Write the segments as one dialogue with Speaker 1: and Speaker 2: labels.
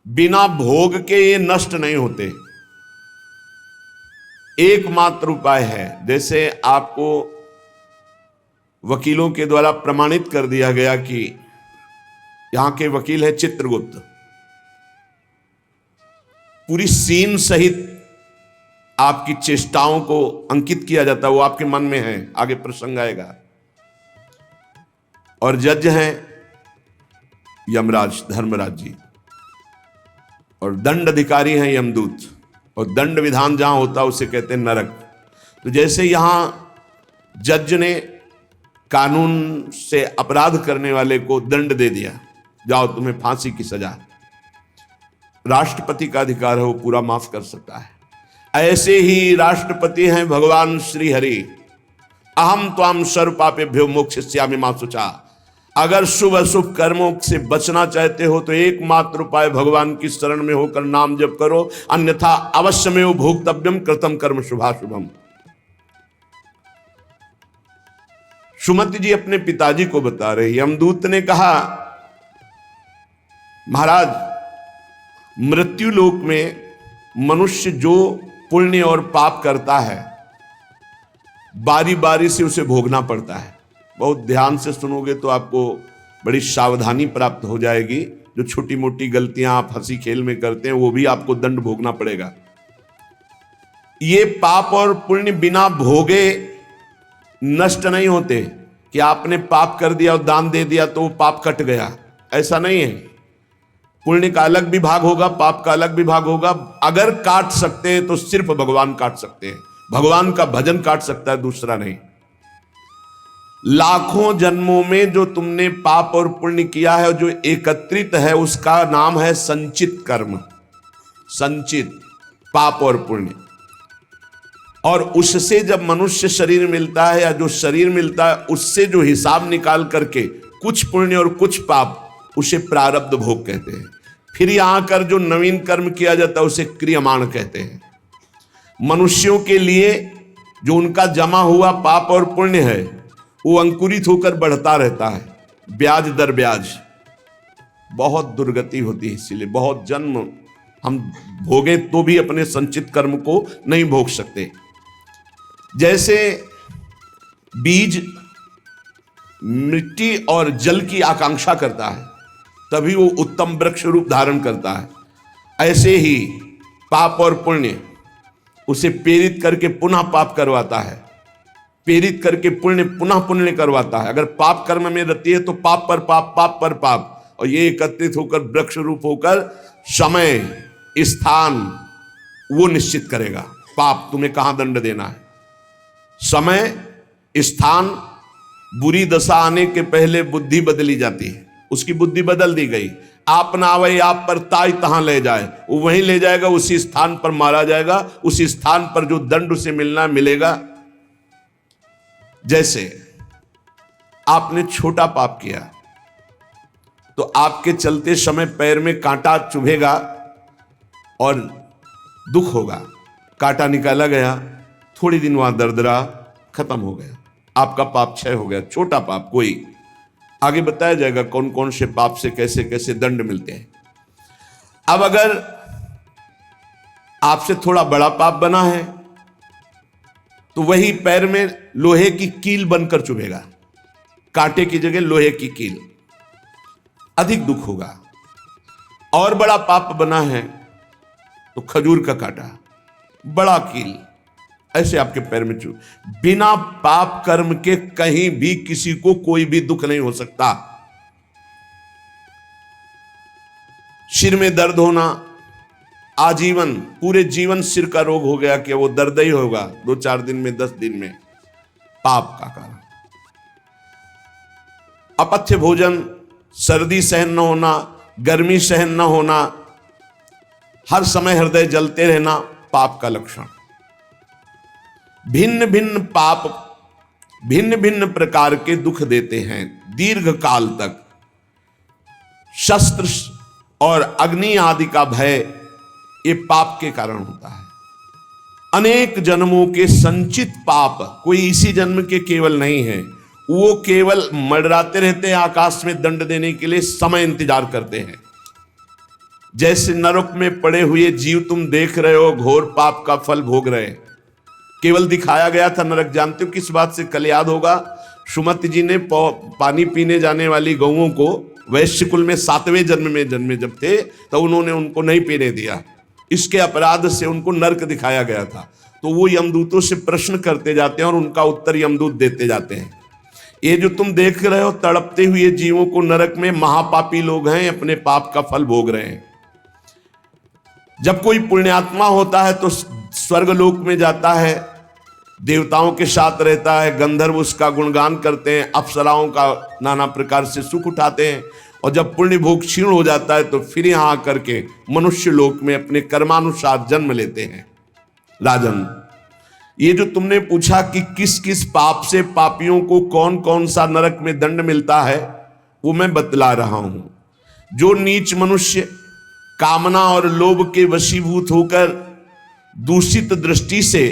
Speaker 1: बिना भोग के ये नष्ट नहीं होते। एकमात्र उपाय है, जैसे आपको वकीलों के द्वारा प्रमाणित कर दिया गया कि यहां के वकील है चित्रगुप्त, पूरी सीन सहित आपकी चेष्टाओं को अंकित किया जाता है, वो आपके मन में है, आगे प्रसंग आएगा। और जज हैं यमराज धर्मराज जी, और दंड अधिकारी हैं यमदूत, और दंड विधान जहां होता है उसे कहते हैं नरक। तो जैसे यहां जज ने कानून से अपराध करने वाले को दंड दे दिया, जाओ तुम्हें फांसी की सजा, राष्ट्रपति का अधिकार है, वो पूरा माफ कर सकता है। ऐसे ही राष्ट्रपति हैं भगवान श्री हरि। अहम त्वाम सर्व पापेभ्यो मोक्षयिष्यामि मा शुचा। अगर शुभ अशुभ कर्मों से बचना चाहते हो तो एकमात्र उपाय भगवान की शरण में होकर नाम जप करो, अन्यथा अवश्यमेव भोक्तव्यम कृतम कर्म शुभाशुभम। सुमति जी अपने पिताजी को बता रहे, यमदूत ने कहा महाराज, मृत्यु लोक में मनुष्य जो पुण्य और पाप करता है बारी बारी से उसे भोगना पड़ता है। बहुत ध्यान से सुनोगे तो आपको बड़ी सावधानी प्राप्त हो जाएगी। जो छोटी मोटी गलतियां आप हंसी खेल में करते हैं वो भी आपको दंड भोगना पड़ेगा। ये पाप और पुण्य बिना भोगे नष्ट नहीं होते कि आपने पाप कर दिया और दान दे दिया तो वो पाप कट गया, ऐसा नहीं है। पुण्य का अलग विभाग होगा, पाप का अलग विभाग होगा। अगर काट सकते हैं तो सिर्फ भगवान काट सकते हैं, भगवान का भजन काट सकता है, दूसरा नहीं। लाखों जन्मों में जो तुमने पाप और पुण्य किया है, जो एकत्रित है, उसका नाम है संचित कर्म। संचित पाप और पुण्य, और उससे जब मनुष्य शरीर मिलता है या जो शरीर मिलता है उससे जो हिसाब निकाल करके कुछ पुण्य और कुछ पाप, उसे प्रारब्ध भोग कहते हैं। फिर यहां कर जो नवीन कर्म किया जाता है उसे क्रियमाण कहते हैं। मनुष्यों के लिए जो उनका जमा हुआ पाप और पुण्य है वो अंकुरित होकर बढ़ता रहता है, ब्याज दर ब्याज। बहुत दुर्गति होती है, इसीलिए बहुत जन्म हम भोगे तो भी अपने संचित कर्म को नहीं भोग सकते। जैसे बीज मिट्टी और जल की आकांक्षा करता है तभी वो उत्तम वृक्ष रूप धारण करता है, ऐसे ही पाप और पुण्य उसे प्रेरित करके पुनः पाप करवाता है, प्रेरित करके पुण्य पुनः पुण्य करवाता है। अगर पाप कर्म में रहती है तो पाप पर पाप, पाप पर पाप, और ये एकत्रित होकर वृक्ष रूप होकर समय स्थान वो निश्चित करेगा। पाप तुम्हें कहां दंड देना है, समय स्थान। बुरी दशा आने के पहले बुद्धि बदली जाती है, उसकी बुद्धि बदल दी गई। आप ना आवे आप पर ताई तहां ले जाए, वो वहीं ले जाएगा, उसी स्थान पर मारा जाएगा, उसी स्थान पर जो दंड उसे मिलना मिलेगा। जैसे आपने छोटा पाप किया तो आपके चलते समय पैर में कांटा चुभेगा और दुख होगा, कांटा निकाला गया, थोड़ी दिन वहां दर्द रहा, खत्म हो गया, आपका पाप क्षय हो गया। छोटा पाप कोई, आगे बताया जाएगा कौन कौन से पाप से कैसे कैसे दंड मिलते हैं। अब अगर आपसे थोड़ा बड़ा पाप बना है तो वही पैर में लोहे की कील बनकर चुभेगा, कांटे की जगह लोहे की कील, अधिक दुख होगा। और बड़ा पाप बना है तो खजूर का कांटा, बड़ा कील, ऐसे आपके पैर में चुभ। बिना पाप कर्म के कहीं भी किसी को कोई भी दुख नहीं हो सकता। सिर में दर्द होना, आजीवन पूरे जीवन सिर का रोग हो गया कि वो दर्द ही होगा 2-4 दिन में, 10 दिन में, पाप का कारण। अपथ्य भोजन, सर्दी सहन न होना, गर्मी सहन न होना, हर समय हृदय जलते रहना, पाप का लक्षण। भिन्न भिन्न पाप भिन्न भिन्न प्रकार के दुख देते हैं दीर्घ काल तक। शस्त्र और अग्नि आदि का भय ये पाप के कारण होता है। अनेक जन्मों के संचित पाप कोई इसी जन्म के केवल नहीं है, वो केवल मंडराते रहते हैं आकाश में दंड देने के लिए, समय इंतजार करते हैं। जैसे नरक में पड़े हुए जीव तुम देख रहे हो, घोर पाप का फल भोग रहे हैं। केवल दिखाया गया था नरक। जानते हो किस बात से? कल याद होगा, सुमति जी ने पानी पीने जाने वाली गौओं को वैश्य कुल में 7वें जन्म में जन्मे जब थे तो उन्होंने उनको नहीं पीने दिया। इसके अपराध से उनको नरक दिखाया गया था। तो वो यमदूतों से प्रश्न करते जाते हैं और उनका उत्तर यमदूत देते जाते हैं। ये जो तुम देख रहे हो तड़पते हुए जीवों को नरक में, महापापी लोग हैं, अपने पाप का फल भोग रहे हैं। जब कोई पुण्यात्मा होता है तो स्वर्गलोक में जाता है, देवताओं के साथ रहता है, गंधर्व उसका गुणगान करते हैं, अप्सराओं का नाना प्रकार से सुख उठाते हैं। और जब पुण्य भोग क्षीण हो जाता है तो फिर यहां आकर के मनुष्य लोक में अपने कर्मानुसार जन्म लेते हैं। राजन, ये जो तुमने पूछा कि किस किस पाप से पापियों को कौन कौन सा नरक में दंड मिलता है, वो मैं बतला रहा हूं। जो नीच मनुष्य कामना और लोभ के वशीभूत होकर दूषित दृष्टि से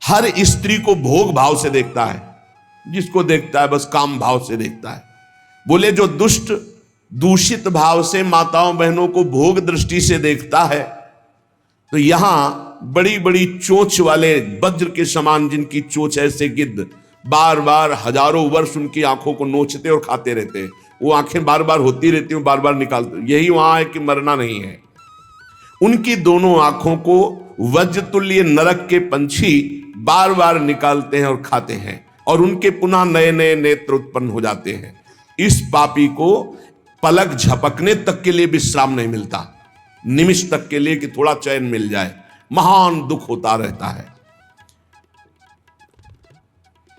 Speaker 1: हर स्त्री को भोग भाव से देखता है, जिसको देखता है बस काम भाव से देखता है। बोले जो दुष्ट दूषित भाव से माताओं बहनों को भोग दृष्टि से देखता है, तो यहां बड़ी बड़ी चोंच वाले वज्र के समान, जिनकी चोंच ऐसे गिद्ध बार बार हजारों वर्ष उनकी आंखों को नोचते और खाते रहते हैं। वो आंखें बार बार होती रहती हैं, बार बार निकालते। यही वहां है कि मरना नहीं है। उनकी दोनों आंखों को वज्र तुल्य नरक के पंछी बार बार निकालते हैं और खाते हैं, और उनके पुनः नए नए नेत्र उत्पन्न हो जाते हैं। इस पापी को पलक झपकने तक के लिए विश्राम नहीं मिलता, निमिष तक के लिए कि थोड़ा चैन मिल जाए। महान दुख होता रहता है।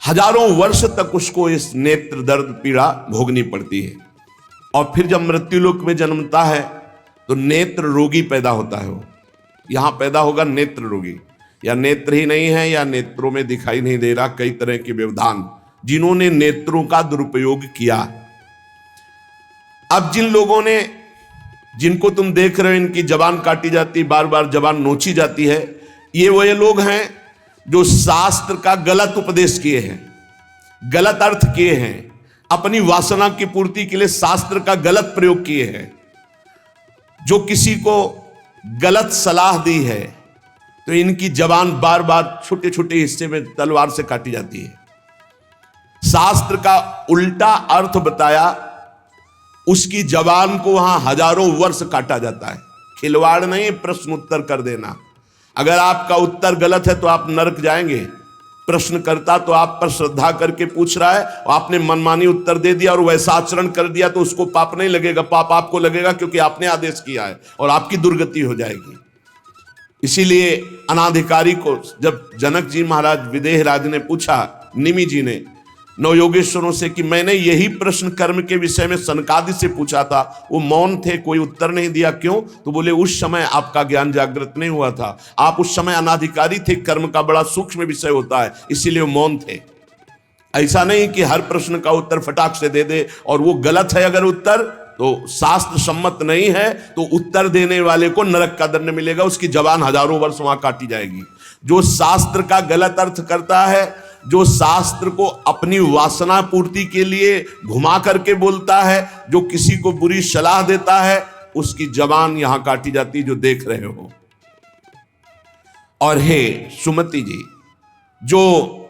Speaker 1: हजारों वर्ष तक उसको इस नेत्र दर्द पीड़ा भोगनी पड़ती है। और फिर जब मृत्युलोक में जन्मता है तो नेत्र रोगी पैदा होता है। वो यहां पैदा होगा नेत्र रोगी, या नेत्र ही नहीं है या नेत्रों में दिखाई नहीं दे रहा, कई तरह के व्यवधान, जिन्होंने नेत्रों का दुरुपयोग किया। अब जिन लोगों ने, जिनको तुम देख रहे हो इनकी जबान काटी जाती, बार बार जबान नोची जाती है, ये वही लोग हैं जो शास्त्र का गलत उपदेश किए हैं, गलत अर्थ किए हैं, अपनी वासना की पूर्ति के लिए शास्त्र का गलत प्रयोग किए हैं। जो किसी को गलत सलाह दी है तो इनकी जबान बार बार छोटे छोटे हिस्से में तलवार से काटी जाती है। शास्त्र का उल्टा अर्थ बताया, उसकी जबान को वहां हजारों वर्ष काटा जाता है। खिलवाड़ नहीं, प्रश्न उत्तर कर देना। अगर आपका उत्तर गलत है तो आप नरक जाएंगे। प्रश्न करता तो आप पर श्रद्धा करके पूछ रहा है, आपने मनमानी उत्तर दे दिया और वैसा आचरण कर दिया तो उसको पाप नहीं लगेगा, पाप आपको लगेगा क्योंकि आपने आदेश किया है और आपकी दुर्गति हो जाएगी। इसीलिए अनाधिकारी को जब जनक जी महाराज विदेह राज ने पूछा, निमि जी ने नवयोगेश्वरों से कि मैंने यही प्रश्न कर्म के विषय में सनकादि से पूछा था, वो मौन थे, कोई उत्तर नहीं दिया। क्यों? तो बोले उस समय आपका ज्ञान जागृत नहीं हुआ था, आप उस समय अनाधिकारी थे, कर्म का बड़ा सूक्ष्म विषय होता है, इसीलिए वो मौन थे। ऐसा नहीं कि हर प्रश्न का उत्तर फटाक से दे दे, और वो गलत है अगर उत्तर तो शास्त्र सम्मत नहीं है तो उत्तर देने वाले को नरक का दंड मिलेगा, उसकी जबान हजारों वर्ष वहां काटी जाएगी। जो शास्त्र का गलत अर्थ करता है, जो शास्त्र को अपनी वासना पूर्ति के लिए घुमा करके बोलता है, जो किसी को बुरी सलाह देता है, उसकी जबान यहां काटी जाती जो देख रहे हो। और हे सुमति जी, जो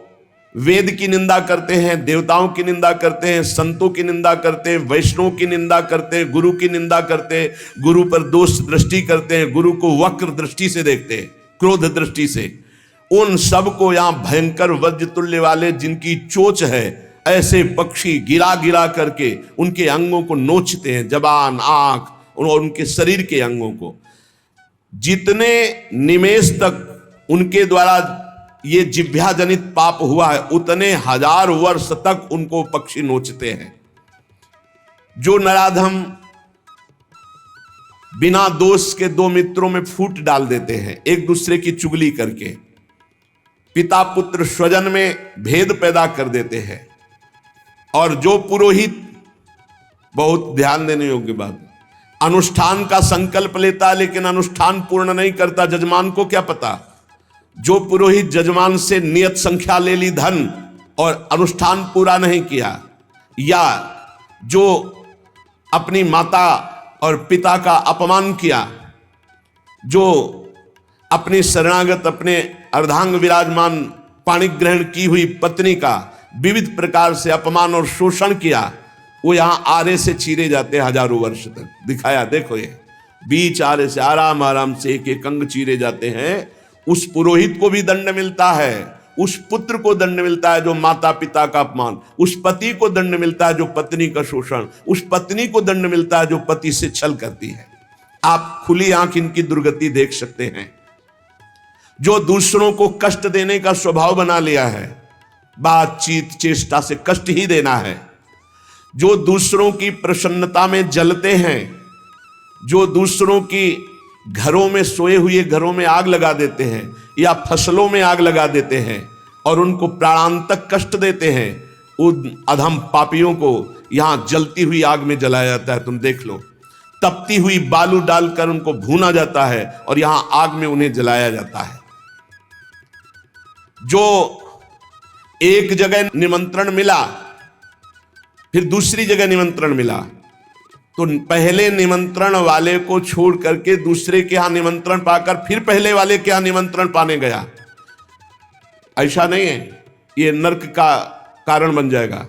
Speaker 1: वेद की निंदा करते हैं, देवताओं की निंदा करते हैं, संतों की निंदा करते हैं, वैष्णव की निंदा करते हैं, गुरु की निंदा करते हैं, गुरु पर दोष दृष्टि करते हैं, गुरु को वक्र दृष्टि से देखते हैं, क्रोध दृष्टि से, उन सब को यहां भयंकर वज्र तुल्य वाले जिनकी चोंच है, ऐसे पक्षी गिरा गिरा करके उनके अंगों को नोचते हैं, जबान, आंख और उनके शरीर के अंगों को। जितने निमेष तक उनके द्वारा ये जिह्वा जनित पाप हुआ है, उतने हजार वर्ष तक उनको पक्षी नोचते हैं। जो नराधम बिना दोष के दो मित्रों में फूट डाल देते हैं, एक दूसरे की चुगली करके, पिता पुत्र स्वजन में भेद पैदा कर देते हैं, और जो पुरोहित, बहुत ध्यान देने योग्य बात, अनुष्ठान का संकल्प लेता लेकिन अनुष्ठान पूर्ण नहीं करता, जजमान को क्या पता। जो पुरोहित जजमान से नियत संख्या ले ली धन और अनुष्ठान पूरा नहीं किया, या जो अपनी माता और पिता का अपमान किया, जो अपनी शरणागत अपने अर्धांग विराजमान पाणी ग्रहण की हुई पत्नी का विविध प्रकार से अपमान और शोषण किया, वो यहां आरे से चीरे जाते हैं हजारों वर्ष तक। दिखाया, देखो ये बीच आरे से आराम आराम से एक एक अंग चीरे जाते हैं। उस पुरोहित को भी दंड मिलता है, उस पुत्र को दंड मिलता है जो माता पिता का अपमान, उस पति को दंड मिलता है जो पत्नी का शोषण, उस पत्नी को दंड मिलता है जो पति से छल करती है। आप खुली आंख इनकी दुर्गति देख सकते हैं। जो दूसरों को कष्ट देने का स्वभाव बना लिया है, बातचीत चेष्टा से कष्ट ही देना है, जो दूसरों की प्रसन्नता में जलते हैं, जो दूसरों की घरों में सोए हुए घरों में आग लगा देते हैं या फसलों में आग लगा देते हैं और उनको प्राणांतक कष्ट देते हैं, उन अधम पापियों को यहां जलती हुई आग में जलाया जाता है। तुम देख लो, तपती हुई बालू डालकर उनको भूना जाता है और यहां आग में उन्हें जलाया जाता है। जो एक जगह निमंत्रण मिला, फिर दूसरी जगह निमंत्रण मिला, तो पहले निमंत्रण वाले को छोड़ करके दूसरे के यहां निमंत्रण पाकर फिर पहले वाले के यहां निमंत्रण पाने गया। ऐसा नहीं है, ये नरक का कारण बन जाएगा।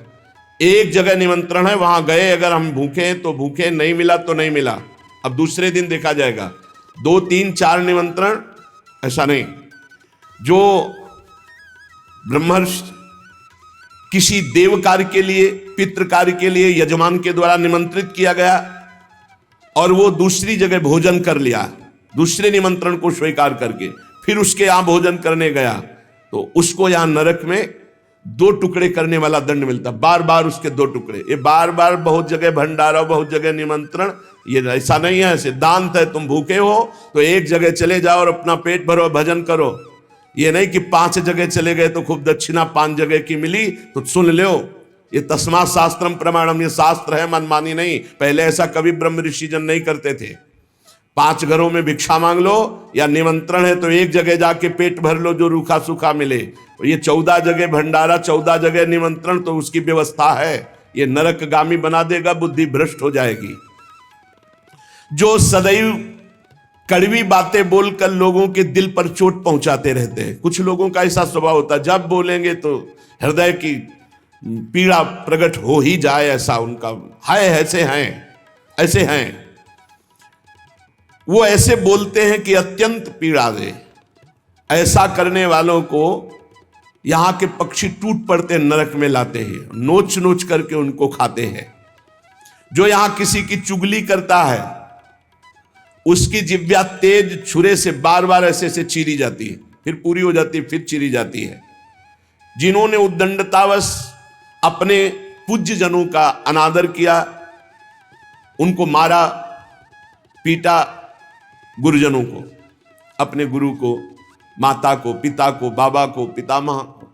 Speaker 1: एक जगह निमंत्रण है, वहां गए, अगर हम भूखे हैं तो भूखे, नहीं मिला तो नहीं मिला, अब दूसरे दिन देखा जाएगा। 2 3 4 निमंत्रण, ऐसा नहीं। जो ब्रह्मर्षि किसी देव कार्य के लिए, पितृ कार्य के लिए यजमान के द्वारा निमंत्रित किया गया और वो दूसरी जगह भोजन कर लिया, दूसरे निमंत्रण को स्वीकार करके फिर उसके यहां भोजन करने गया, तो उसको यहां नरक में 2 टुकड़े करने वाला दंड मिलता। बार बार उसके 2 टुकड़े, ये बार बार बहुत जगह भंडारा, बहुत जगह निमंत्रण, ये ऐसा नहीं है। सिद्धांत है, तुम भूखे हो तो एक जगह चले जाओ और अपना पेट भरो, भजन करो। ये नहीं कि 5 जगह चले गए तो खूब दक्षिणा 5 जगह की मिली तो सुन लो। ये तस्मात् शास्त्रम प्रमाणम, ये शास्त्र है, मनमानी नहीं। पहले ऐसा कभी ब्रह्म ऋषि जन नहीं करते थे। 5 घरों में भिक्षा मांग लो या निमंत्रण है तो एक जगह जाके पेट भर लो जो रूखा सूखा मिले। ये 14 जगह भंडारा, 14 जगह निमंत्रण, तो उसकी व्यवस्था है। ये नरकगामी बना देगा, बुद्धि भ्रष्ट हो जाएगी। जो सदैव कड़वी बातें बोलकर लोगों के दिल पर चोट पहुंचाते रहते हैं, कुछ लोगों का ऐसा स्वभाव होता है, जब बोलेंगे तो हृदय की पीड़ा प्रकट हो ही जाए, ऐसा उनका है। ऐसे हैं वो, ऐसे बोलते हैं कि अत्यंत पीड़ा दे। ऐसा करने वालों को यहां के पक्षी टूट पड़ते नरक में लाते हैं, नोच नोच करके उनको खाते हैं। जो यहां किसी की चुगली करता है, उसकी जिह्वा तेज छुरे से बार बार ऐसे से चीरी जाती है, फिर पूरी हो जाती है, फिर चीरी जाती है। जिन्होंने उद्दंडतावश अपने पूज्य जनों का अनादर किया, उनको मारा पीटा, गुरुजनों को, अपने गुरु को, माता को, पिता को, बाबा को, पितामह को,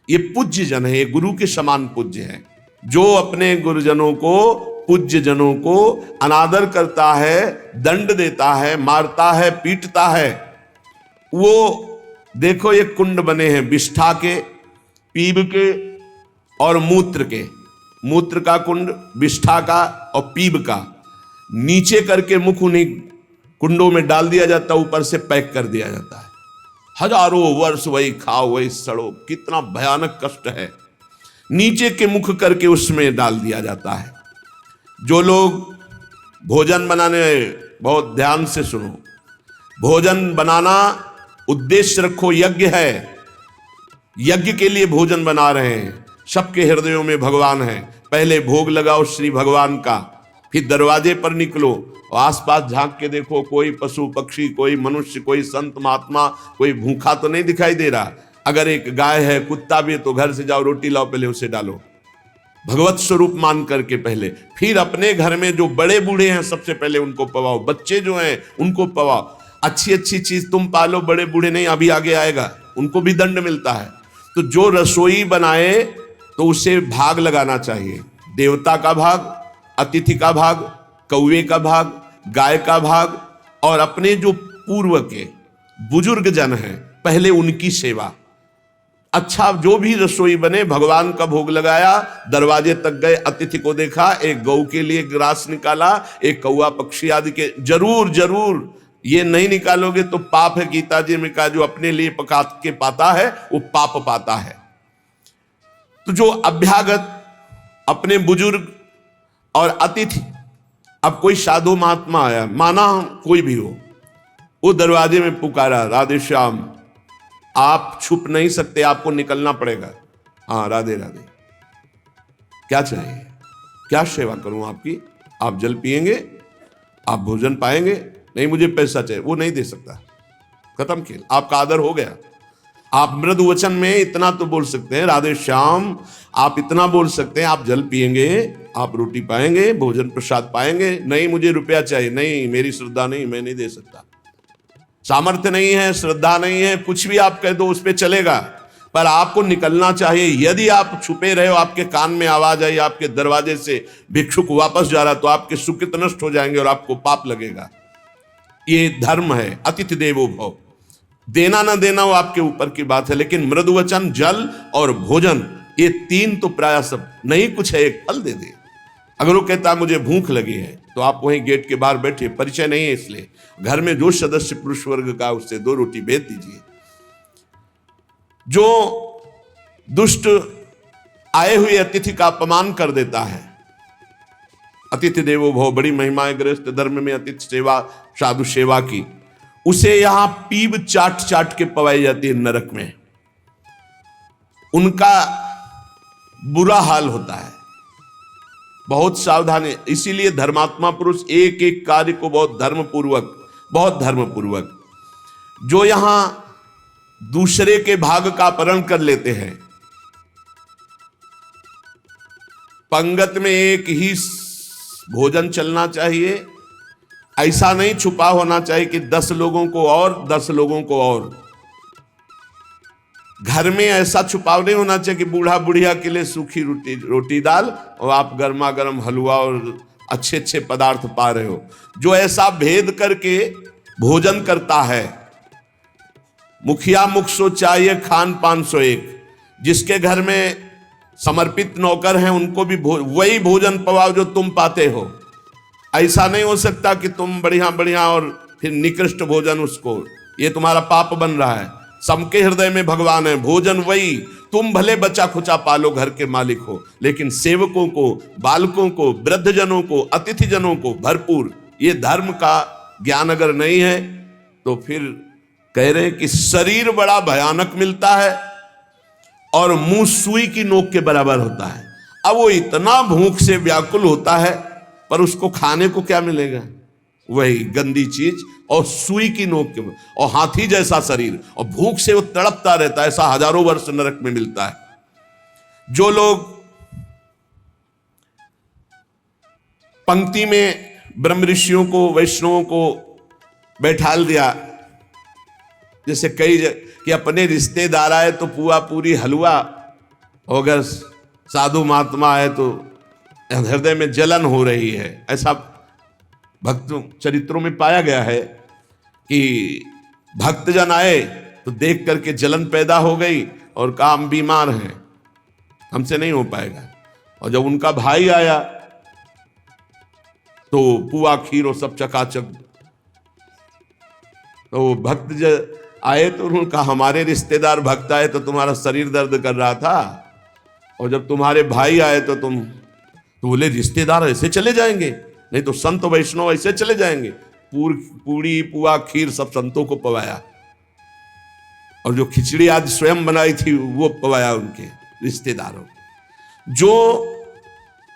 Speaker 1: ये पूज्य जन है, ये गुरु के समान पूज्य है। जो अपने गुरुजनों को, पूज्य जनों को अनादर करता है, दंड देता है, मारता है, पीटता है, वो देखो ये कुंड बने हैं विष्ठा के, पीब के और मूत्र के। मूत्र का कुंड, विष्ठा का और पीब का। नीचे करके मुख उन्हीं कुंडों में डाल दिया जाता है, ऊपर से पैक कर दिया जाता है। हजारों वर्ष वही खाओ वही सड़ो, कितना भयानक कष्ट है। नीचे के मुख करके उसमें डाल दिया जाता है। जो लोग भोजन बनाने, बहुत ध्यान से सुनो, भोजन बनाना उद्देश्य रखो, यज्ञ है, यज्ञ के लिए भोजन बना रहे हैं। सबके हृदयों में भगवान है, पहले भोग लगाओ श्री भगवान का, फिर दरवाजे पर निकलो और आसपास झांक के देखो, कोई पशु पक्षी, कोई मनुष्य, कोई संत महात्मा, कोई भूखा तो नहीं दिखाई दे रहा। अगर एक गाय है, कुत्ता भी है, तो घर से जाओ, रोटी लाओ, पहले उसे डालो, भगवत स्वरूप मान करके पहले। फिर अपने घर में जो बड़े बूढ़े हैं सबसे पहले उनको पवाओ, बच्चे जो हैं उनको पवाओ। अच्छी अच्छी चीज तुम पालो, बड़े बूढ़े नहीं, अभी आगे आएगा, उनको भी दंड मिलता है। तो जो रसोई बनाए तो उसे भाग लगाना चाहिए, देवता का भाग, अतिथि का भाग, कौवे का भाग, गाय का भाग, और अपने जो पूर्व के बुजुर्ग जन हैं पहले उनकी सेवा। अच्छा जो भी रसोई बने, भगवान का भोग लगाया, दरवाजे तक गए, अतिथि को देखा, एक गौ के लिए ग्रास निकाला, एक कौआ पक्षी आदि के, जरूर जरूर ये नहीं निकालोगे तो पाप है। गीता जी में कहा जो अपने लिए पका के पाता है वो पाप पाता है। तो जो अभ्यागत अपने बुजुर्ग और अतिथि, अब कोई साधु महात्मा आया, माना कोई भी हो, वो दरवाजे में पुकारा, राधे श्याम, आप छुप नहीं सकते, आपको निकलना पड़ेगा। हाँ राधे राधे, क्या चाहिए, क्या सेवा करूं आपकी? आप जल पिएंगे, आप भोजन पाएंगे? नहीं मुझे पैसा चाहिए। वो नहीं दे सकता, खत्म खेल, आपका आदर हो गया। आप मृदु वचन में इतना तो बोल सकते हैं, राधे श्याम, आप इतना बोल सकते हैं, आप जल पिएंगे, आप रोटी पाएंगे, भोजन प्रसाद पाएंगे। नहीं मुझे रुपया चाहिए, नहीं मेरी श्रद्धा नहीं, मैं नहीं दे सकता, सामर्थ्य नहीं है, श्रद्धा नहीं है, कुछ भी आप कह दो उस पर चलेगा, पर आपको निकलना चाहिए। यदि आप छुपे रहे हो, आपके कान में आवाज आई आपके दरवाजे से भिक्षुक वापस जा रहा, तो आपके सुकृत नष्ट हो जाएंगे और आपको पाप लगेगा। ये धर्म है, अतिथि देवो भव। देना ना देना वो आपके ऊपर की बात है, लेकिन मृदु वचन, जल और भोजन, ये तीन तो प्राय सब, नहीं कुछ है एक फल दे दे। अगर वो कहता है मुझे भूख लगी है, तो आप वहीं गेट के बाहर बैठे, परिचय नहीं है इसलिए, घर में जो सदस्य पुरुष वर्ग का उससे 2 रोटी भेज दीजिए। जो दुष्ट आए हुए अतिथि का अपमान कर देता है, अतिथि देवो भव, बड़ी महिमा है गृहस्थ धर्म में अतिथि सेवा, साधु सेवा की, उसे यहां पीब चाट चाट के पवाई जाती है नरक में, उनका बुरा हाल होता है। बहुत सावधानी, इसीलिए धर्मात्मा पुरुष एक एक कार्य को बहुत धर्मपूर्वक, जो यहां दूसरे के भाग का अपहरण कर लेते हैं, पंगत में एक ही भोजन चलना चाहिए, ऐसा नहीं छुपा होना चाहिए कि 10 लोगों को और 10 लोगों को और। घर में ऐसा छुपाव नहीं होना चाहिए कि बूढ़ा बुढ़िया के लिए सूखी रोटी दाल और आप गर्मा गर्म हलवा और अच्छे अच्छे पदार्थ पा रहे हो। जो ऐसा भेद करके भोजन करता है, मुखिया मुख सो चाहिए, खान पान सो एक, जिसके घर में समर्पित नौकर हैं उनको भी वही भोजन पवाओ जो तुम पाते हो। ऐसा नहीं हो सकता कि तुम बढ़िया बढ़िया और फिर निकृष्ट भोजन उसको, ये तुम्हारा पाप बन रहा है। सबके हृदय में भगवान है, भोजन वही, तुम भले बचा खुचा पालो, घर के मालिक हो, लेकिन सेवकों को, बालकों को, वृद्धजनों को, अतिथि जनों को भरपूर। ये धर्म का ज्ञान अगर नहीं है तो फिर कह रहे हैं कि शरीर बड़ा भयानक मिलता है और मुंह सुई की नोक के बराबर होता है। अब वो इतना भूख से व्याकुल होता है, पर उसको खाने को क्या मिलेगा? वही गंदी चीज और सुई की नोक के, और हाथी जैसा शरीर, और भूख से वो तड़पता रहता है। ऐसा हजारों वर्ष नरक में मिलता है। जो लोग पंक्ति में ब्रह्म ऋषियों को, वैष्णवों को बैठाल दिया, जैसे कई कि अपने रिश्तेदार आए तो पुआ पूरी हलवा, और अगर साधु महात्मा आए तो हृदय में जलन हो रही है। ऐसा भक्त चरित्रों में पाया गया है कि भक्तजन आए तो देख करके जलन पैदा हो गई और कहा हम बीमार हैं, हमसे नहीं हो पाएगा। और जब उनका भाई आया तो पुआ खीर और सब चकाचक, तो भक्त आए तो उन्होंने कहा हमारे रिश्तेदार भक्त आए तो तुम्हारा शरीर दर्द कर रहा था, और जब तुम्हारे भाई आए तो तुम, तो बोले रिश्तेदार ऐसे चले जाएंगे? नहीं तो संत वैष्णव ऐसे चले जाएंगे। पूरी पुआ खीर सब संतों को पवाया, और जो खिचड़ी आज स्वयं बनाई थी वो पवाया उनके रिश्तेदारों। जो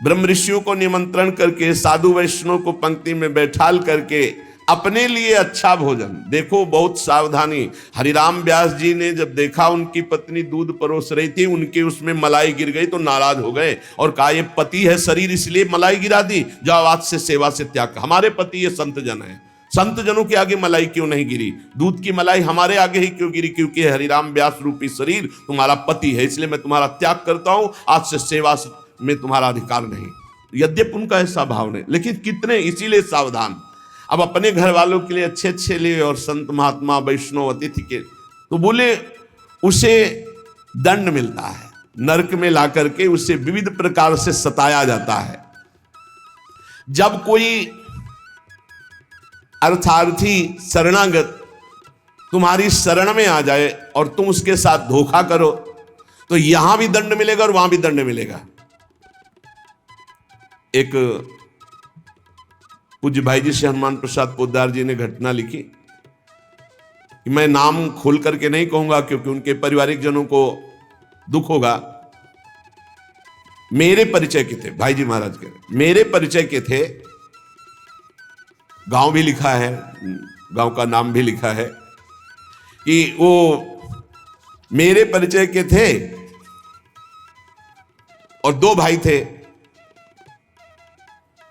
Speaker 1: ब्रह्म ऋषियों को निमंत्रण करके, साधु वैष्णव को पंक्ति में बैठाल करके अपने लिए अच्छा भोजन, देखो बहुत सावधानी। हरिराम व्यास जी ने जब देखा उनकी पत्नी दूध परोस रही थी, उनके उसमें मलाई गिर गई तो नाराज हो गए और कहा ये पति है शरीर इसलिए मलाई गिरा दी, जाओ आज से सेवा से त्याग। हमारे पति ये संत जन है, संत जनों के आगे मलाई क्यों नहीं गिरी? दूध की मलाई हमारे आगे ही क्यों गिरी? क्योंकि हरिराम व्यास रूपी शरीर तुम्हारा पति है, इसलिए मैं तुम्हारा त्याग करता हूं, आज से सेवा में तुम्हारा अधिकार नहीं। यद्यपि उनका ऐसा भाव नहीं, लेकिन कितने, इसीलिए सावधान। अब अपने घर वालों के लिए अच्छे लिए और संत महात्मा वैष्णव अतिथि के, तो बोले उसे दंड मिलता है, नरक में ला करके उसे विविध प्रकार से सताया जाता है। जब कोई अर्थार्थी शरणागत तुम्हारी शरण में आ जाए और तुम उसके साथ धोखा करो तो यहां भी दंड मिलेगा और वहां भी दंड मिलेगा। एक पूज्य भाई जी से हनुमान प्रसाद पोद्दार जी ने घटना लिखी कि मैं नाम खोल करके नहीं कहूंगा क्योंकि उनके पारिवारिक जनों को दुख होगा। मेरे परिचय के थे भाई जी महाराज के, मेरे परिचय के थे, गांव भी लिखा है, गांव का नाम भी लिखा है कि वो मेरे परिचय के थे और दो भाई थे।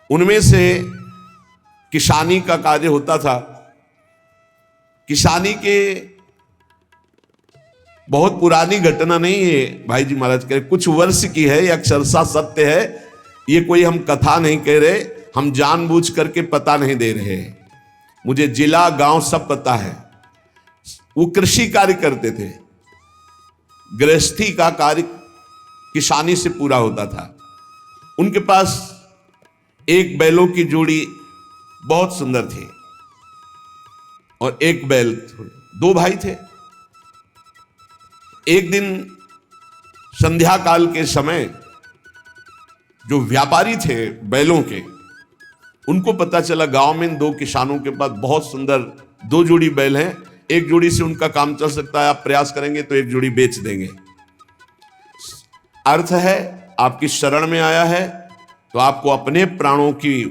Speaker 1: उनमें से किसानी का कार्य होता था। किसानी के बहुत पुरानी घटना नहीं है भाई जी महाराज कह रहे, कुछ वर्ष की है, यह अक्षरशः सत्य है। ये कोई हम कथा नहीं कह रहे, हम जानबूझ करके पता नहीं दे रहे। मुझे जिला गांव सब पता है। वो कृषि कार्य करते थे, गृहस्थी का कार्य किसानी से पूरा होता था। उनके पास एक बैलों की जोड़ी बहुत सुंदर थी और एक बैल, दो भाई थे। एक दिन संध्या काल के समय जो व्यापारी थे बैलों के, उनको पता चला गांव में दो किसानों के पास बहुत सुंदर दो जोड़ी बैल हैं, एक जोड़ी से उनका काम चल सकता है, आप प्रयास करेंगे तो एक जोड़ी बेच देंगे। अर्थ है आपकी शरण में आया है तो आपको अपने प्राणों की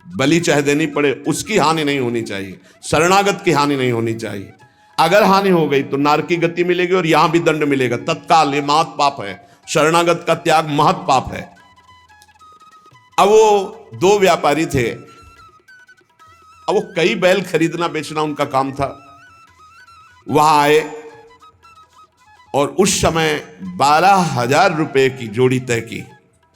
Speaker 1: बलि चाहे देनी पड़े, उसकी हानि नहीं होनी चाहिए, शरणागत की हानि नहीं होनी चाहिए। अगर हानि हो गई तो नरक की गति मिलेगी और यहां भी दंड मिलेगा तत्काल। ये महत पाप है, शरणागत का त्याग महत पाप है। अब वो दो व्यापारी थे, अब वो कई बैल खरीदना बेचना उनका काम था। वहां आए और उस समय 12,000 रुपए की जोड़ी तय की।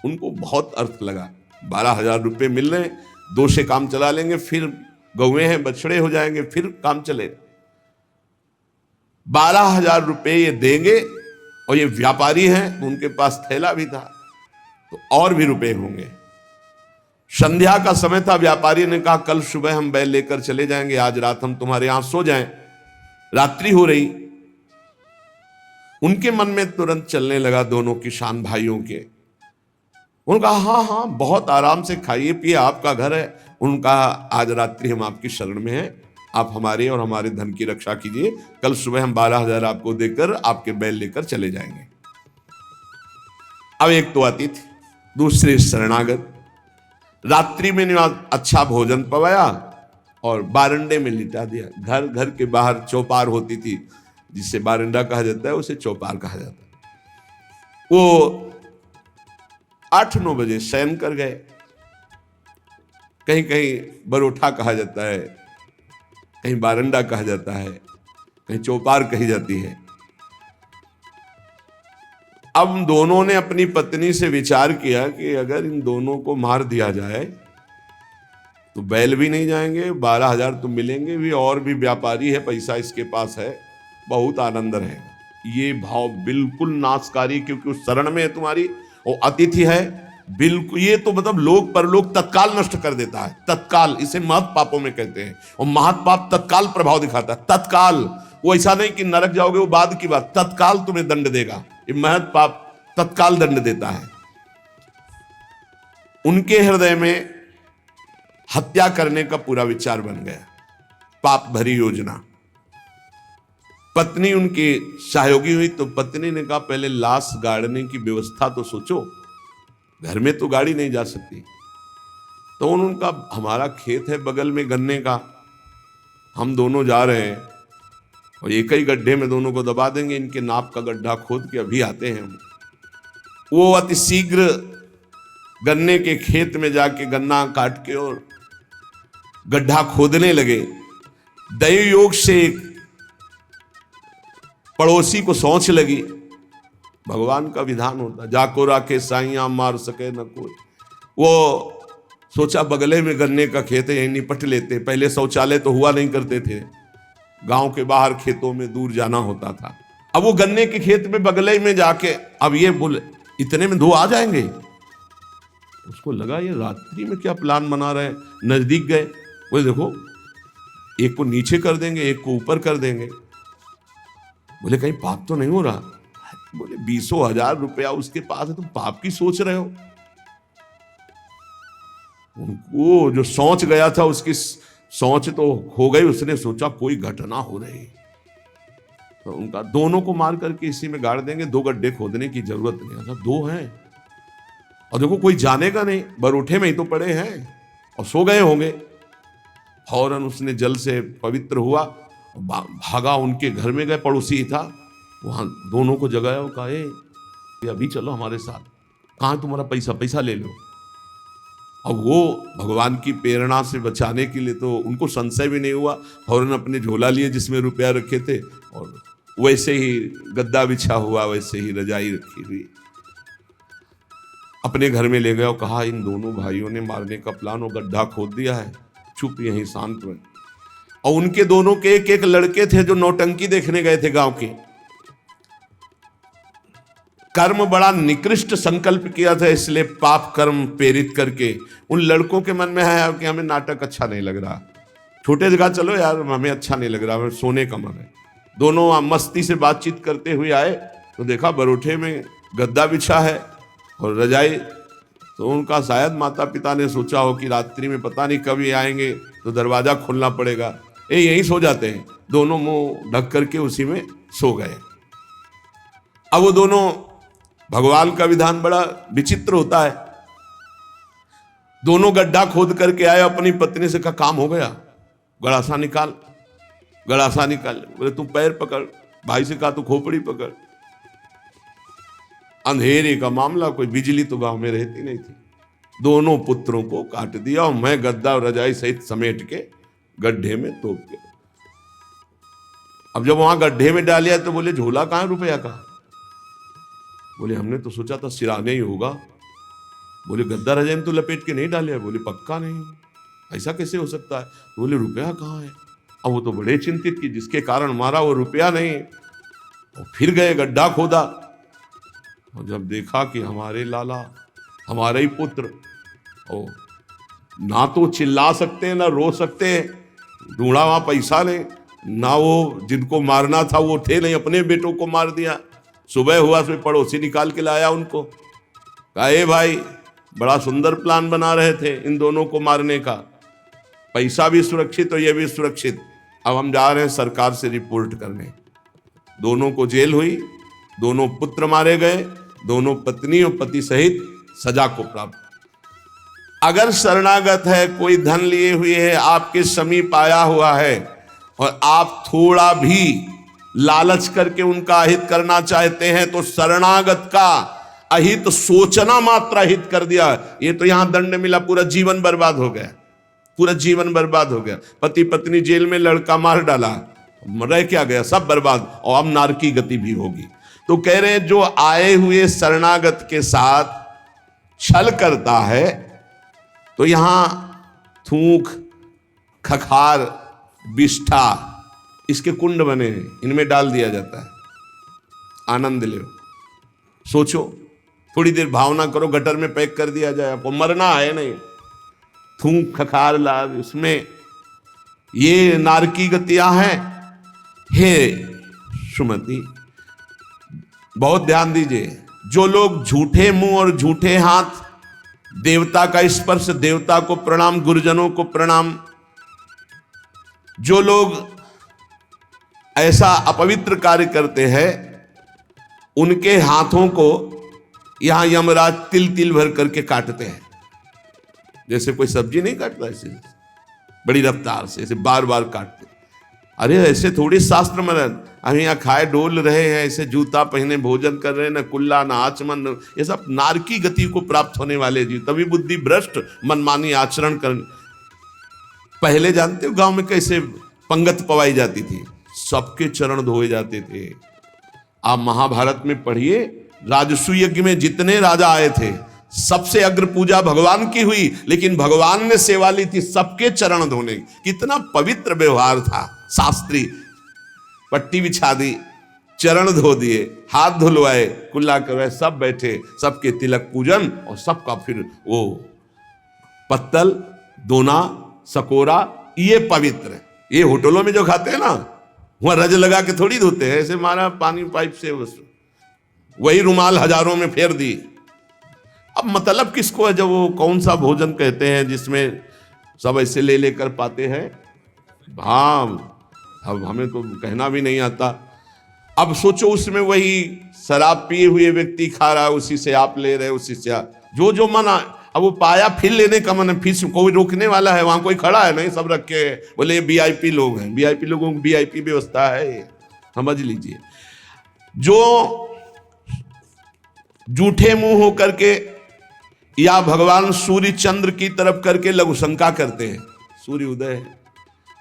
Speaker 1: उनको बहुत अर्थ लगा, 12,000 रुपए मिल रहे, दो से काम चला लेंगे, फिर गौएं हैं बछड़े हो जाएंगे, फिर काम चलेगा। 12,000 रुपए ये देंगे और ये व्यापारी हैं, उनके पास थैला भी था तो और भी रुपए होंगे। संध्या का समय था, व्यापारी ने कहा कल सुबह हम बैल लेकर चले जाएंगे, आज रात हम तुम्हारे यहां सो जाएं। रात्रि हो रही, उनके मन में तुरंत चलने लगा दोनों किसान भाइयों के। उन्होंने कहा हाँ हाँ बहुत आराम से खाइए पिए, आपका घर है। उनका आज रात्रि हम आपकी शरण में हैं, आप हमारे और हमारे धन की रक्षा कीजिए, कल सुबह हम 12,000 आपको देकर आपके बैल लेकर चले जाएंगे। अब एक तो अतिथि, दूसरे शरणागत। रात्रि में अच्छा भोजन पवाया और बारंडे में लिटा दिया। घर के बाहर चौपार होती थी, जिसे बारंडा कहा जाता है उसे चौपार कहा जाता है। वो 8-9 बजे शयन कर गए। कहीं कहीं बरोठा कहा जाता है, कहीं बारंडा कहा जाता है, कहीं चौपार कही जाती है। अब दोनों ने अपनी पत्नी से विचार किया कि अगर इन दोनों को मार दिया जाए तो बैल भी नहीं जाएंगे, 12,000 तो मिलेंगे भी, और भी व्यापारी है, पैसा इसके पास है, बहुत आनंद रहेगा। ये भाव बिल्कुल नाशकारी, क्योंकि उस शरण में है तुम्हारी, वो अतिथि है, बिल्कुल। ये तो मतलब लोक परलोक तत्काल नष्ट कर देता है, तत्काल। इसे महत पापों में कहते हैं। और महत पाप तत्काल प्रभाव दिखाता है, तत्काल। वो ऐसा नहीं कि नरक जाओगे वो बाद की बात, तत्काल तुम्हें दंड देगा। ये महत पाप तत्काल दंड देता है। उनके हृदय में हत्या करने का पूरा विचार बन गया, पाप भरी योजना। पत्नी उनकी सहयोगी हुई तो पत्नी ने कहा पहले लाश गाड़ने की व्यवस्था तो सोचो, घर में तो गाड़ी नहीं जा सकती। तो उनका हमारा खेत है बगल में गन्ने का, हम दोनों जा रहे हैं और एक ही गड्ढे में दोनों को दबा देंगे, इनके नाप का गड्ढा खोद के अभी आते हैं हम। वो अति शीघ्र गन्ने के खेत में जाके गन्ना काट के और गड्ढा खोदने लगे। दैव योग से एक पड़ोसी को सोच लगी, भगवान का विधान होता, जाको राखे साइया मार सके न कोई। वो सोचा बगले में गन्ने का खेत है, यही निपट लेते। पहले शौचालय तो हुआ नहीं करते थे, गांव के बाहर खेतों में दूर जाना होता था। अब वो गन्ने के खेत में बगले में जाके अब ये बोले इतने में 2 आ जाएंगे। उसको लगा ये रात्रि में क्या प्लान बना रहे हैं। नजदीक गए, बोले देखो एक को नीचे कर देंगे, एक को ऊपर कर देंगे। बोले कहीं पाप तो नहीं हो रहा। बोले 20,000 रुपया उसके पास है, तुम पाप की सोच रहे हो। उनको जो सोच गया था उसकी सोच तो हो गई। उसने सोचा कोई घटना हो रही, तो उनका दोनों को मार करके इसी में गाड़ देंगे, 2 गड्ढे खोदने की जरूरत नहीं। अच्छा 2 हैं और देखो कोई जानेगा नहीं, बरूठे में ही तो पड़े हैं और सो गए होंगे। फौरन उसने जल से पवित्र हुआ, भागा उनके घर में गए, पड़ोसी ही था, वहां दोनों को जगाया और कहा ये अभी चलो हमारे साथ, कहाँ तुम्हारा पैसा ले लो। अब वो भगवान की प्रेरणा से बचाने के लिए तो उनको संशय भी नहीं हुआ, फौरन अपने झोला लिए जिसमें रुपया रखे थे और वैसे ही गद्दा बिछा हुआ, वैसे ही रजाई रखी हुई अपने घर में ले गया और कहा इन दोनों भाइयों ने मारने का प्लान और गड्ढा खोद दिया है, चुप यहीं शांत में। और उनके दोनों के एक लड़के थे जो नौटंकी देखने गए थे गांव के। कर्म बड़ा निकृष्ट संकल्प किया था, इसलिए पाप कर्म प्रेरित करके उन लड़कों के मन में है कि हमें नाटक अच्छा नहीं लग रहा, छोटे जगह चलो यार, हमें अच्छा नहीं लग रहा, हमें सोने का मन है। दोनों मस्ती से बातचीत करते हुए आए तो देखा बरूठे में गद्दा बिछा है और रजाई। तो उनका शायद माता पिता ने सोचा हो कि रात्रि में पता नहीं कब ये आएंगे तो दरवाजा खोलना पड़ेगा, यहीं सो जाते हैं। दोनों मुंह ढक करके उसी में सो गए। अब वो दोनों, भगवान का विधान बड़ा विचित्र होता है, दोनों गड्ढा खोद करके आए, अपनी पत्नी से कहा काम हो गया, गड़ासा निकाल, गड़ासा निकाल। बोले तू पैर पकड़, भाई से कहा तू खोपड़ी पकड़। अंधेरे का मामला, कोई बिजली तो गांव में रहती नहीं थी। दोनों पुत्रों को काट दिया और मैं गद्दा और रजाई सहित समेट के गड्ढे में तोप के। अब जब वहां गड्ढे में डालिया तो बोले झोला कहां, रुपया का? बोले हमने तो सोचा था सिराने ही होगा। बोले गद्दा रजाई में तो लपेट के नहीं डाले। बोले पक्का नहीं, ऐसा कैसे हो सकता है? बोले रुपया कहाँ है? अब वो तो बड़े चिंतित कि जिसके कारण मारा वो रुपया नहीं। और फिर गए गड्ढा खोदा और जब देखा कि हमारे लाला, हमारे ही पुत्र, ओ ना तो चिल्ला सकते हैं ना रो सकते हैं, ढूंढा वहां पैसा नहीं, ना वो जिनको मारना था वो थे नहीं, अपने बेटों को मार दिया। सुबह हुआ तो पड़ोसी निकाल के लाया उनको, कहा ए भाई बड़ा सुंदर प्लान बना रहे थे इन दोनों को मारने का, पैसा भी सुरक्षित और ये भी सुरक्षित, अब हम जा रहे हैं सरकार से रिपोर्ट करने। दोनों को जेल हुई, दोनों पुत्र मारे गए, दोनों पत्नी और पति सहित सजा को प्राप्त। अगर शरणागत है, कोई धन लिए हुए है, आपके समीप आया हुआ है और आप थोड़ा भी लालच करके उनका अहित करना चाहते हैं तो शरणागत का अहित सोचना मात्र अहित कर दिया, ये तो यहां दंड मिला, पूरा जीवन बर्बाद हो गया, पूरा जीवन बर्बाद हो गया। पति पत्नी जेल में, लड़का मार डाला, रह क्या गया, सब बर्बाद, और अब नारकी गति भी होगी। तो कह रहे हैं जो आए हुए शरणागत के साथ छल करता है तो यहां थूक, खखार, बिष्ठा, इसके कुंड बने हैं, इनमें डाल दिया जाता है, आनंद लो। सोचो, थोड़ी देर भावना करो, गटर में पैक कर दिया जाए, आपको मरना है नहीं, थूक खखार लाग, उसमें ये नारकी गतियां हैं। हे सुमति, बहुत ध्यान दीजिए, जो लोग झूठे मुंह और झूठे हाथ, देवता का स्पर्श, देवता को प्रणाम, गुरुजनों को प्रणाम, जो लोग ऐसा अपवित्र कार्य करते हैं उनके हाथों को यहां यमराज तिल तिल भर करके काटते हैं। जैसे कोई सब्जी नहीं काटता, ऐसे बड़ी रफ्तार से ऐसे बार बार काटते। अरे ऐसे थोड़ी शास्त्र में, हम यहाँ खाए डोल रहे हैं, ऐसे जूता पहने भोजन कर रहे हैं, न कुल्ला न आचमन, ये सब नारकी गति को प्राप्त होने वाले जीव, तभी बुद्धि भ्रष्ट मनमानी आचरण कर। पहले जानते हो गांव में कैसे पंगत पवाई जाती थी, सबके चरण धोए जाते थे। आप महाभारत में पढ़िए, राजसूय यज्ञ में जितने राजा आए थे सबसे अग्र पूजा भगवान की हुई, लेकिन भगवान ने सेवा ली थी सबके चरण धोने। कितना पवित्र व्यवहार था, शास्त्री, पट्टी बिछा दी, चरण धो दिए, हाथ धुलवाए, कुल्ला करवाए, सब बैठे, सबके तिलक पूजन और सबका फिर वो पत्तल, दोना, सकोरा, ये पवित्र है। ये होटलों में जो खाते हैं ना, वहां रज लगा के थोड़ी धोते हैं, ऐसे मारा पानी पाइप से, वही रुमाल हजारों में फेर दी। अब मतलब किसको है? जब वो कौन सा भोजन कहते हैं जिसमें सब ऐसे ले लेकर पाते हैं? हाँ, अब हमें तो कहना भी नहीं आता। अब सोचो उसमें वही शराब पिए हुए व्यक्ति खा रहा है, उसी से आप ले रहे, उसी से जो जो मना। अब वो पाया फिर लेने का मन है, फिर कोई रोकने वाला है? वहां कोई खड़ा है नहीं, सब रखे बोले ये वीआईपी लोग हैं। वीआईपी लोगों की वीआईपी व्यवस्था है, समझ लीजिए। जो जूठे मुंह होकर के या भगवान सूर्य चंद्र की तरफ करके लघु शंका करते हैं, सूर्य उदय है,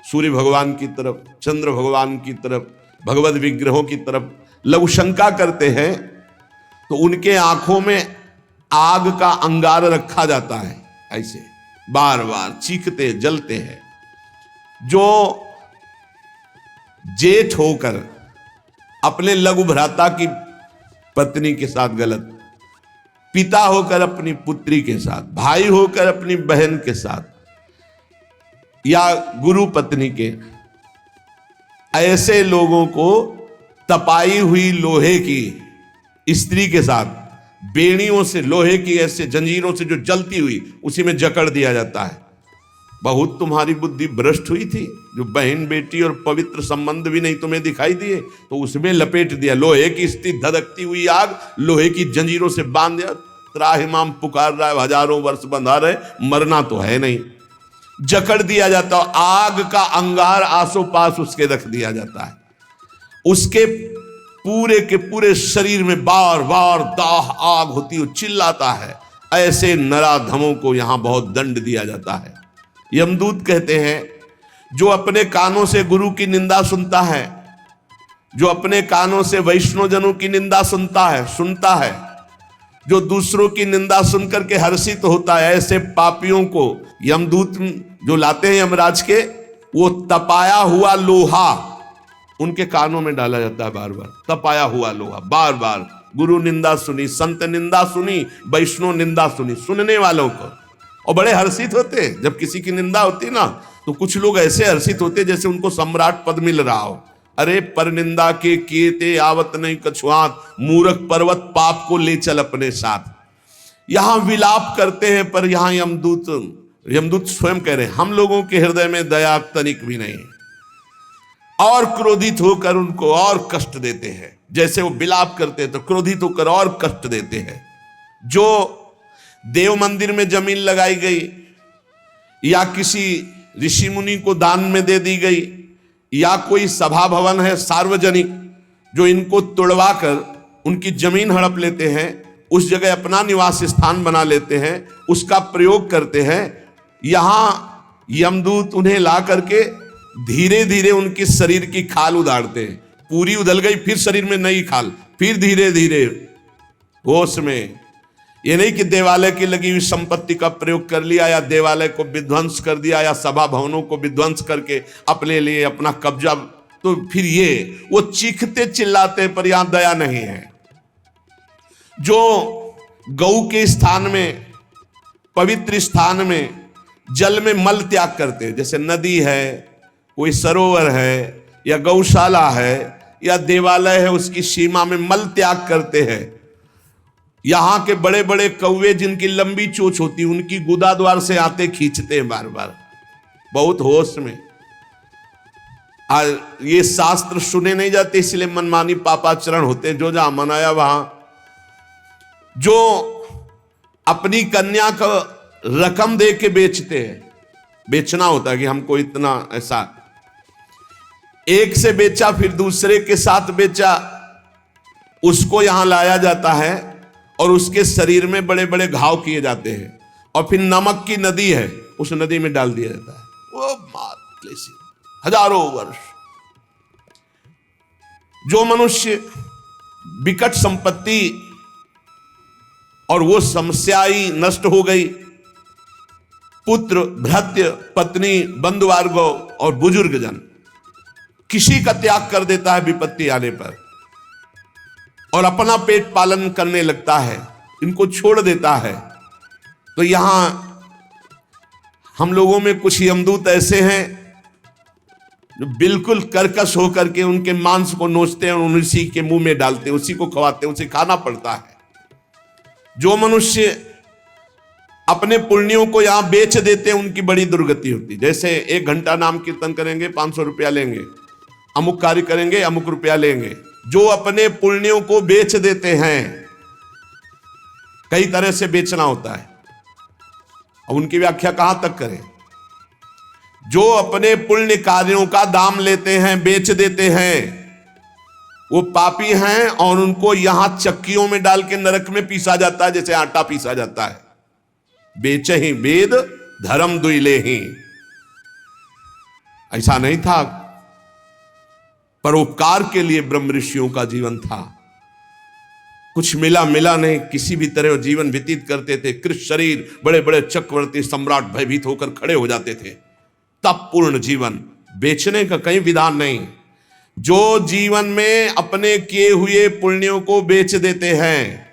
Speaker 1: सूर्य भगवान की तरफ, चंद्र भगवान की तरफ, भगवत विग्रहों की तरफ लघु शंका करते हैं, तो उनके आंखों में आग का अंगार रखा जाता है, ऐसे बार बार चीखते जलते हैं। जो जेठ होकर अपने लघु भ्राता की पत्नी के साथ गलत, पिता होकर अपनी पुत्री के साथ, भाई होकर अपनी बहन के साथ, या गुरु पत्नी के, ऐसे लोगों को तपाई हुई लोहे की स्त्री के साथ बेड़ियों से, लोहे की ऐसे जंजीरों से जो जलती हुई, उसी में जकड़ दिया जाता है। बहुत तुम्हारी बुद्धि भ्रष्ट हुई थी, जो बहन बेटी और पवित्र संबंध भी नहीं तुम्हें दिखाई दिए, तो उसमें लपेट दिया। लोहे की स्थिति, धधकती हुई आग, लोहे की जंजीरों से बांध दिया। त्राहिमाम पुकार रहा है, हजारों वर्ष बंधा रहे, मरना तो है नहीं, जकड़ दिया जाता। आग का अंगार आसो पास उसके रख दिया जाता है। उसके पूरे के पूरे शरीर में बार बार दाह आग होती है, चिल्लाता है। ऐसे नराधमों को यहां बहुत दंड दिया जाता है। यमदूत कहते हैं, जो अपने कानों से गुरु की निंदा सुनता है, जो अपने कानों से वैष्णवजनों की निंदा सुनता है, जो दूसरों की निंदा सुनकर के हर्षित होता है, ऐसे पापियों को यमदूत जो लाते हैं यमराज के, वो तपाया हुआ लोहा उनके कानों में डाला जाता है। बार बार तपाया हुआ लोहा, बार बार। गुरु निंदा सुनी, संत निंदा सुनी, वैष्णव निंदा सुनी, सुनने वालों को, और बड़े हर्षित होते हैं जब किसी की निंदा होती ना। तो कुछ लोग ऐसे हर्षित होते जैसे उनको सम्राट पद मिल रहा हो। अरे पर निंदा के कीते आवत नहीं कछुआत, मूर्ख पर्वत पाप को ले चल अपने साथ। यहां विलाप करते हैं, पर यहां यमदूत स्वयं कह रहे हैं, हम लोगों के हृदय में दया तनिक भी नहीं, और क्रोधित होकर उनको और कष्ट देते हैं। जैसे वो विलाप करते हैं तो क्रोधित होकर और कष्ट देते हैं। जो देव मंदिर में जमीन लगाई गई, या किसी ऋषि मुनि को दान में दे दी गई, या कोई सभा भवन है सार्वजनिक, जो इनको तुड़वा कर उनकी जमीन हड़प लेते हैं, उस जगह अपना निवास स्थान बना लेते हैं, उसका प्रयोग करते हैं। यहां यमदूत उन्हें ला करके धीरे धीरे उनके शरीर की खाल उधारते हैं। पूरी उधल गई, फिर शरीर में नई खाल, फिर धीरे धीरे होश में। ये नहीं कि देवालय की लगी हुई संपत्ति का प्रयोग कर लिया, या देवालय को विध्वंस कर दिया, या सभा भवनों को विध्वंस करके अपने लिए अपना कब्जा। तो फिर ये वो चीखते चिल्लाते, पर यहां दया नहीं है। जो गौ के स्थान में, पवित्र स्थान में जल में मल त्याग करते हैं, जैसे नदी है, कोई सरोवर है, या गौशाला है, या देवालय है, उसकी सीमा में मल त्याग करते हैं। यहां के बड़े बड़े कौवे जिनकी लंबी चोंच होती है, उनकी गुदा द्वार से आते खींचते हैं बार बार, बहुत होश में। ये शास्त्र सुने नहीं जाते, इसलिए मनमानी पापाचरण होते हैं। जो जहां मनाया वहां, जो अपनी कन्या को रकम दे के बेचते हैं, बेचना होता है कि हमको इतना, ऐसा एक से बेचा फिर दूसरे के साथ बेचा, उसको यहां लाया जाता है और उसके शरीर में बड़े बड़े घाव किए जाते हैं, और फिर नमक की नदी है, उस नदी में डाल दिया जाता है। वो हजारों वर्ष जो मनुष्य विकट संपत्ति और वो समस्या ही नष्ट हो गई, पुत्र, भृत्य, पत्नी, बंधुवर्ग और बुजुर्ग जन, किसी का त्याग कर देता है विपत्ति आने पर, और अपना पेट पालन करने लगता है, इनको छोड़ देता है। तो यहां हम लोगों में कुछ यमदूत ऐसे हैं जो बिल्कुल कर्कश होकर के उनके मांस को नोचते हैं और उसी के मुंह में डालते हैं, उसी को खवाते हैं, उसे खाना पड़ता है। जो मनुष्य अपने पुण्यों को यहां बेच देते हैं उनकी बड़ी दुर्गति होती है। जैसे 1 घंटा नाम कीर्तन करेंगे 500 रुपया लेंगे, अमुक कार्य करेंगे अमुक रुपया लेंगे। जो अपने पुण्यों को बेच देते हैं, कई तरह से बेचना होता है, अब उनकी व्याख्या कहां तक करें। जो अपने पुण्य कार्यों का दाम लेते हैं, बेच देते हैं, वो पापी हैं और उनको यहां चक्कियों में डाल के नरक में पीसा जाता है, जैसे आटा पीसा जाता है। बेचे ही वेद धर्म दुइले ही, ऐसा नहीं था। परोपकार के लिए ब्रह्म ऋषियों का जीवन था। कुछ मिला नहीं, किसी भी तरह जीवन व्यतीत करते थे। कृष्ण शरीर, बड़े बड़े चक्रवर्ती सम्राट भयभीत होकर खड़े हो जाते थे। तब पूर्ण जीवन, बेचने का कहीं विधान नहीं। जो जीवन में अपने किए हुए पुण्यों को बेच देते हैं,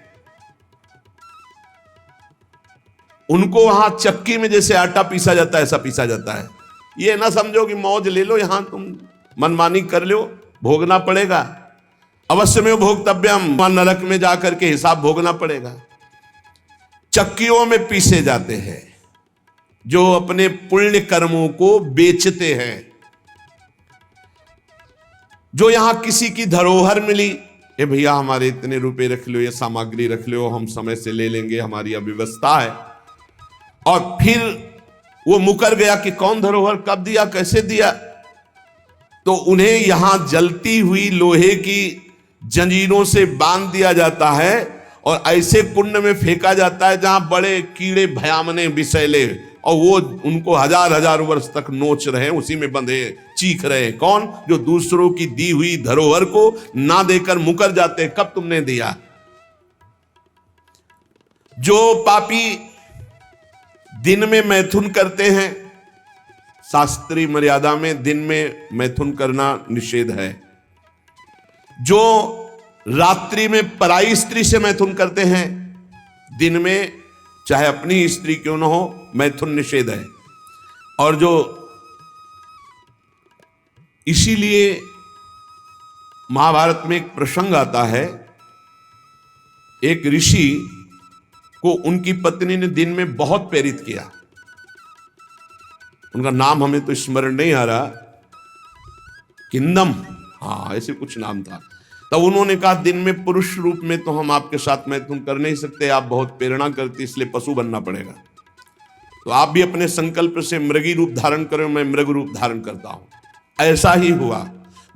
Speaker 1: उनको वहां चक्की में जैसे आटा पीसा जाता है, ऐसा पीसा जाता है। ये ना समझो कि मौज ले लो, यहां तुम मनमानी कर लो, भोगना पड़ेगा। अवश्य में भोक्तव्यम, नरक में जाकर के हिसाब भोगना पड़ेगा। चक्कियों में पीसे जाते हैं जो अपने पुण्य कर्मों को बेचते हैं। जो यहां किसी की धरोहर मिली, ये भैया हमारे इतने रुपए रख लो, ये सामग्री रख लो, हम समय से ले लेंगे, हमारी अव्यवस्था है, और फिर वो मुकर गया कि कौन धरोहर कब दिया, कैसे दिया, तो उन्हें यहां जलती हुई लोहे की जंजीरों से बांध दिया जाता है और ऐसे कुंड में फेंका जाता है जहां बड़े कीड़े भयामने विषैले, और वो उनको हजार वर्ष तक नोच रहे हैं, उसी में बंधे चीख रहे हैं। कौन? जो दूसरों की दी हुई धरोहर को ना देकर मुकर जाते हैं, कब तुमने दिया। जो पापी दिन में मैथुन करते हैं, शास्त्रीय मर्यादा में दिन में मैथुन करना निषेध है। जो रात्रि में पराई स्त्री से मैथुन करते हैं, दिन में चाहे अपनी स्त्री क्यों ना हो, मैथुन निषेध है। और जो इसीलिए महाभारत में एक प्रसंग आता है, एक ऋषि को उनकी पत्नी ने दिन में बहुत प्रेरित किया। उनका नाम हमें तो स्मरण नहीं आ रहा, किंदम, हाँ ऐसे कुछ नाम था। तब उन्होंने कहा दिन में पुरुष रूप में तो हम आपके साथ मैथुन कर नहीं सकते, आप बहुत प्रेरणा करती, इसलिए पशु बनना पड़ेगा। तो आप भी अपने संकल्प से मृगी रूप धारण करें, मैं मृग रूप धारण करता हूं। ऐसा ही हुआ,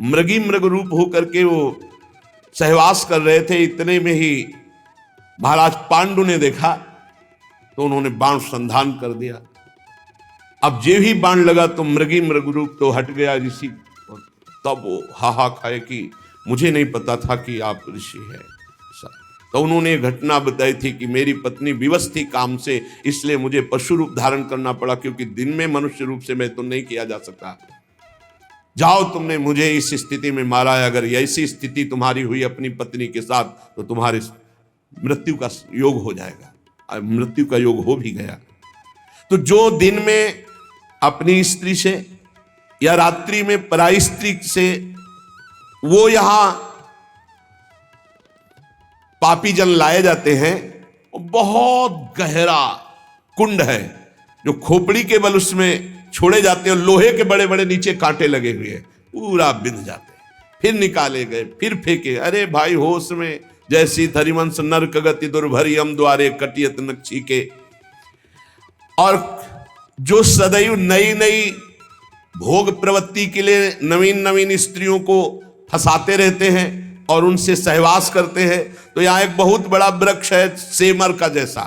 Speaker 1: मृग रूप होकर के वो सहवास कर रहे थे। इतने में ही महाराज पांडु ने देखा तो उन्होंने बाण संधान कर दिया। अब जे ही बाण लगा तो मृग रूप तो हट गया ऋषि। तब वो हाहा खाए कि मुझे नहीं पता था कि आप ऋषि हैं। तो उन्होंने घटना बताई थी कि मेरी पत्नी विवश थी काम से, इसलिए मुझे पशु रूप धारण करना पड़ा, क्योंकि दिन में मनुष्य रूप से मैं तो नहीं किया जा सका। जाओ, तुमने मुझे इस स्थिति में मारा है, अगर ऐसी स्थिति तुम्हारी हुई अपनी पत्नी के साथ तो तुम्हारे मृत्यु का योग हो जाएगा। मृत्यु का योग हो भी गया। तो जो दिन में अपनी स्त्री से या रात्रि में पराई स्त्री से, वो यहां पापी जन लाए जाते हैं। बहुत गहरा कुंड है जो खोपड़ी के बल उसमें छोड़े जाते हैं, और लोहे के बड़े बड़े नीचे कांटे लगे हुए हैं, पूरा बिंध जाते हैं। फिर निकाले गए, फिर फेंके। अरे भाई होश में, जैसी धरिवंश नरक गति दुर्भरियम द्वारे कटियत नक्षी के। और जो सदैव नई नई भोग प्रवृत्ति के लिए नवीन स्त्रियों को फंसाते रहते हैं और उनसे सहवास करते हैं, तो यहां एक बहुत बड़ा वृक्ष है सेमर का जैसा,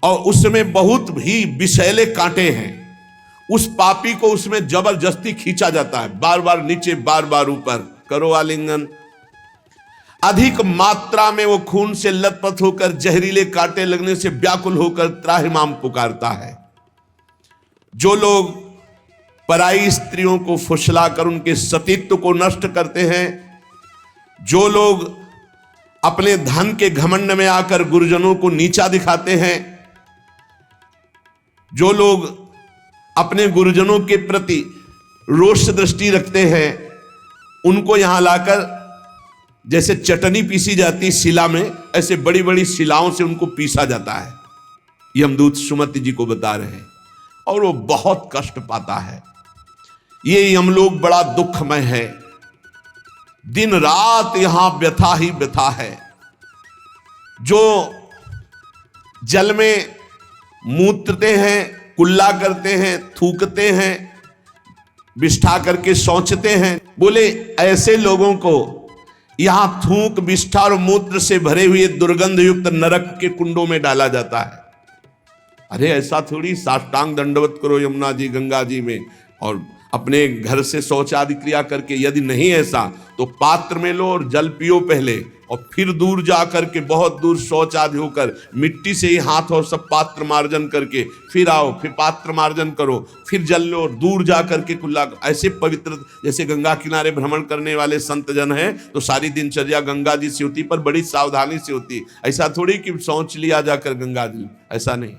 Speaker 1: और उसमें बहुत ही विषैले कांटे हैं। उस पापी को उसमें जबरदस्ती खींचा जाता है, बार बार नीचे बार बार ऊपर, करो आलिंगन। अधिक मात्रा में वो खून से लथपथ होकर, जहरीले कांटे लगने से व्याकुल होकर त्राहिमाम पुकारता है। जो लोग पराई स्त्रियों को फुसलाकर उनके सतीत्व को नष्ट करते हैं, जो लोग अपने धन के घमंड में आकर गुरुजनों को नीचा दिखाते हैं। जो लोग अपने गुरुजनों के प्रति रोष दृष्टि रखते हैं, उनको यहां लाकर जैसे चटनी पीसी जाती शिला में, ऐसे बड़ी बड़ी शिलाओं से उनको पीसा जाता है। यमदूत सुमति जी को बता रहे हैं, और वो बहुत कष्ट पाता है। ये यमलोक बड़ा दुखमय है, दिन रात यहां व्यथा ही व्यथा है। जो जल में मूत्रते हैं, कुल्ला करते हैं, थूकते हैं, विष्ठा करके सोचते हैं, बोले ऐसे लोगों को यहां थूक, विष्ठा और मूत्र से भरे हुए दुर्गंध युक्त नरक के कुंडों में डाला जाता है। अरे ऐसा थोड़ी साष्टांग दंडवत करो यमुना जी, गंगा जी में, और अपने घर से शौच आदि क्रिया करके। यदि नहीं ऐसा तो पात्र में लो और जल पियो पहले, और फिर दूर जा करके बहुत दूर शौच आदि होकर मिट्टी से ही हाथ और सब पात्र मार्जन करके फिर आओ, फिर पात्र मार्जन करो, फिर जल लो और दूर जा करके कुल्ला। ऐसे पवित्र जैसे गंगा किनारे भ्रमण करने वाले संत जन हैं तो सारी दिनचर्या गंगा जी से होती, पर बड़ी सावधानी से होती। ऐसा थोड़ी कि सोच लिया जाकर गंगा जी, ऐसा नहीं।